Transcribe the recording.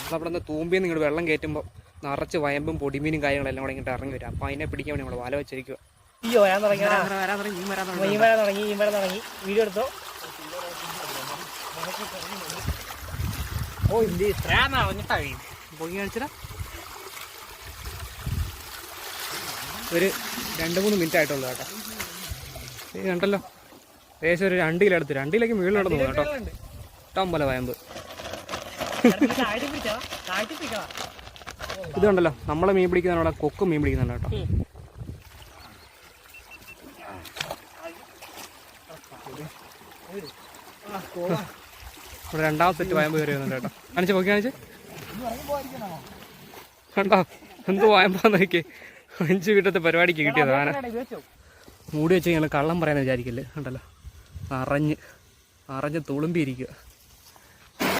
നമ്മളവിടെ നിന്ന് തൂമ്പിന്ന് ഇങ്ങോട്ട് വെള്ളം കയറ്റുമ്പോൾ നിറച്ച് വയമ്പും പൊടിമീനും കാര്യങ്ങളെല്ലാം കൂടെ ഇങ്ങോട്ട് ഇറങ്ങി വരും. അപ്പോൾ അതിനെ പിടിക്കാൻ വേണ്ടി നമ്മൾ വല വെച്ചിരിക്കുക. അയ്യോ വരാൻ തുടങ്ങി, വരാൻ തുടങ്ങി. വീഡിയോ എടുത്തോ. ഓ ഇത് പൊങ്ങി കാണിച്ചാ ഒരു 2-3 മിനിറ്റ് ആയിട്ടുള്ളൂ കേട്ടോ. ഇത് കണ്ടല്ലോ, ഏകദേശം ഒരു 2 കിലോ എടുത്ത് 2 കിലോയ്ക്ക് മുകളിൽ നടന്നു കേട്ടോ. ഇഷ്ടം പോലെ വയമ്പ്. ഇത് കണ്ടല്ലോ, നമ്മളെ മീൻ പിടിക്കുന്നതാണ്, അവിടെ കൊക്കും മീൻ പിടിക്കുന്നുണ്ട് കേട്ടോ. ഇവിടെ 2ാമത്തെ സെറ്റ് വയമ്പ് കയറി വരുന്നുണ്ട് കേട്ടോ. കാണിച്ച് പൊക്കി കാണിച്ച് കണ്ടോ, എന്ത് വയമ്പാന്ന് നോക്കി. 5 വീട്ടത്തെ പരിപാടിക്ക് കിട്ടിയത് ആന. മൂടി വെച്ച് ഞങ്ങൾ കള്ളം പറയാന്ന് വിചാരിക്കില്ല. കണ്ടല്ലോ, അറിഞ്ഞ് തുളുമ്പിയിരിക്കുക.